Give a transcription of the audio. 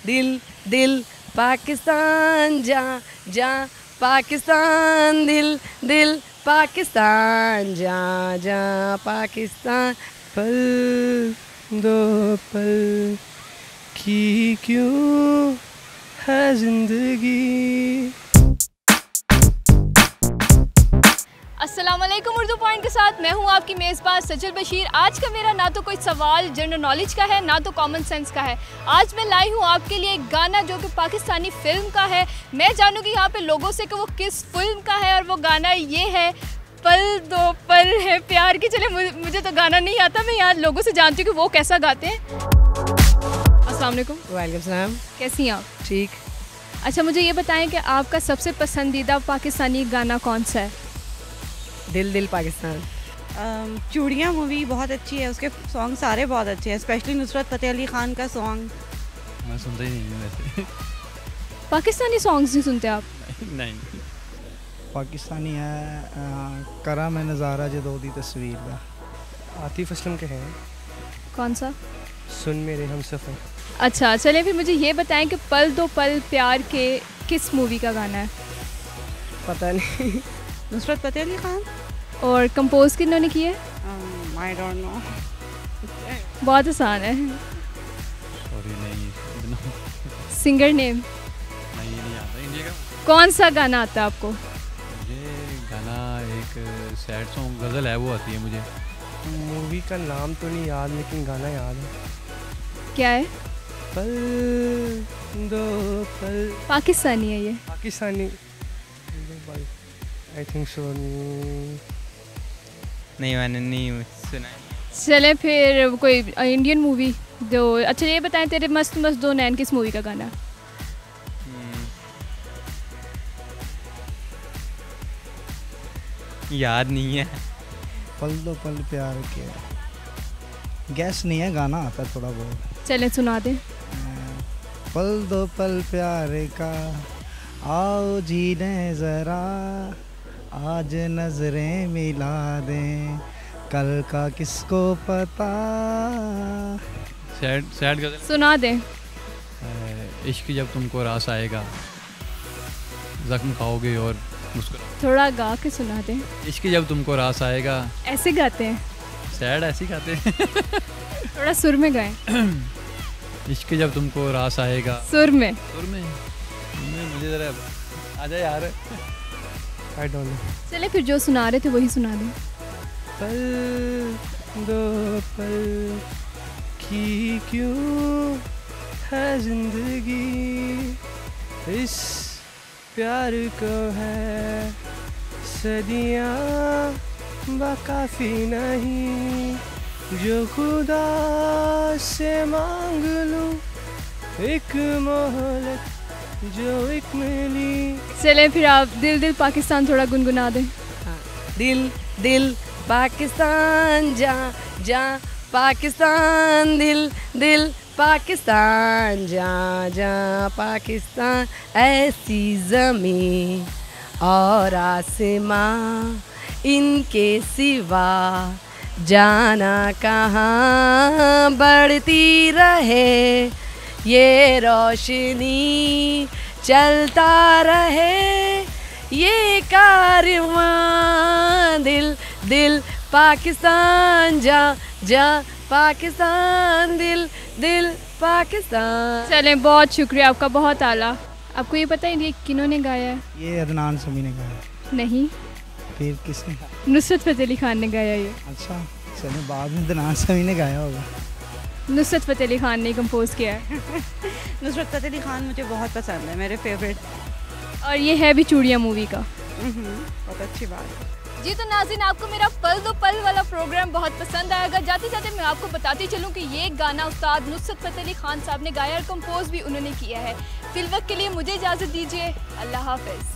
दिल दिल पाकिस्तान जा जा पाकिस्तान दिल दिल पाकिस्तान जा जा पाकिस्तान पल दो पल की क्यों है जिंदगी। अस्सलामुअलैकुम उर्दू पॉइंट के साथ मैं हूं आपकी मेज़बान सजल बशीर। आज का मेरा ना तो कोई सवाल जनरल नॉलेज का है ना तो कॉमन सेंस का है। आज मैं लाई हूं आपके लिए एक गाना जो कि पाकिस्तानी फ़िल्म का है। मैं जानूंगी यहाँ पे लोगों से कि वो किस फिल्म का है और वो गाना ये है पल दो पल है प्यार की। चले मुझे तो गाना नहीं आता, मैं यहाँ लोगों से जानती हूँ कि वो कैसा गाते हैं। अस्सलाम वालेकुम। वालेकुम सलाम। कैसी हैं आप? ठीक। अच्छा, मुझे ये बताएं कि आपका सबसे पसंदीदा पाकिस्तानी गाना कौन सा है? दिल दिल पाकिस्तान। चूड़ियाँ मूवी बहुत अच्छी है, उसके सॉन्ग सारे बहुत अच्छे हैं, स्पेशली नुसरत फ़तेह अली ख़ान का सॉन्ग। मैं सुनता ही नहीं हूँ वैसे। पाकिस्तानी सॉन्ग्स नहीं सुनते आप? नहीं। पाकिस्तानी है करा मैं नज़ारा जो दो दी तस्वीर का। आतिफ असलम के हैं। कौन सा? सुन मेरे हम सफ़र। अच्छा, चलिए फिर मुझे ये बताएं कि पल दो पल प्यार के किस मूवी का गाना है? पता नहीं। नुसरत फ़तेह अली ख़ान। और कंपोज किन्होंने किया है? I don't know. बहुत आसान है। सॉरी नहीं। Singer name? नहीं, ये नहीं आता इंडिया का। कौन सा गाना आता है आपको? मुझे गाना एक सैड सॉन्ग गज़ल है वो आती है मुझे। मूवी का नाम तो नहीं याद लेकिन गाना याद है। क्या है? पल दो पल। पाकिस्तानी है ये? Pakistani I think so. नहीं, मैंने नहीं सुना। चले फिर कोई इंडियन मूवी जो। अच्छा ये बताएं तेरे मस्त मस्त दो नैन किस मूवी का गाना है? याद नहीं है। पल दो पल प्यार के गैस नहीं है, गाना आता थोड़ा बहुत। चले सुना दे। पल दो पल प्यार का आओ जीने ज़रा, आज नजरें मिला दें कल का किसको पता। सैड गज़ल। सुना दे। इश्क जब तुमको रास आएगा, जख्म खाओगे और मुस्कुरा। थोड़ा गा के सुना दे। इश्क जब तुमको रास आएगा। ऐसे गाते हैं? सैड ऐसे ही गाते हैं। थोड़ा सुर में गाएं। इश्क जब तुमको रास आएगा। सुर में? सुर में मुझे ज़रा आजा यार। I don't know. चले फिर जो सुना रहे थे वही सुना दे। पल दो पल की क्यों है जिंदगी, इस प्यार को है सदियाँ बाकाफी नहीं, जो खुदा से मांग लूँ एक मोहलत जो एक मिली। चले फिर आप दिल दिल पाकिस्तान थोड़ा गुनगुना दें। दिल दिल पाकिस्तान जा जा पाकिस्तान दिल दिल पाकिस्तान जा जा पाकिस्तान, ऐसी ज़मीं और आसमां इनके सिवा जाना कहाँ, बढ़ती रहे ये रोशनी चलता रहे ये कारवां, दिल दिल पाकिस्तान जा जा पाकिस्तान दिल दिल पाकिस्तान। चलें, बहुत शुक्रिया आपका, बहुत आला। आपको ये पता है ये किन्होंने गाया है? ये अदनान समी ने गाया। नहीं, फिर किसने? नुसरत फ़तेह अली ख़ान ने गाया ये। अच्छा, चलो बाद में अदनान समी ने गाया होगा। नुसरत फ़तेह अली ख़ान ने कंपोज किया है। नुसरत फ़तेह अली ख़ान मुझे बहुत पसंद है, मेरे फेवरेट। और ये है भी चूड़ियाँ मूवी का। बहुत अच्छी बात है। जी तो नाज़रीन, आपको मेरा पल दो पल वाला प्रोग्राम बहुत पसंद आएगा। जाते जाते मैं आपको बताती चलूँ कि ये गाना उस्ताद नुसरत फ़तेह अली ख़ान साहब ने गाया और कंपोज भी उन्होंने किया है। फिलवक्त के लिए मुझे इजाज़त दीजिए। अल्लाह हाफ़िज़।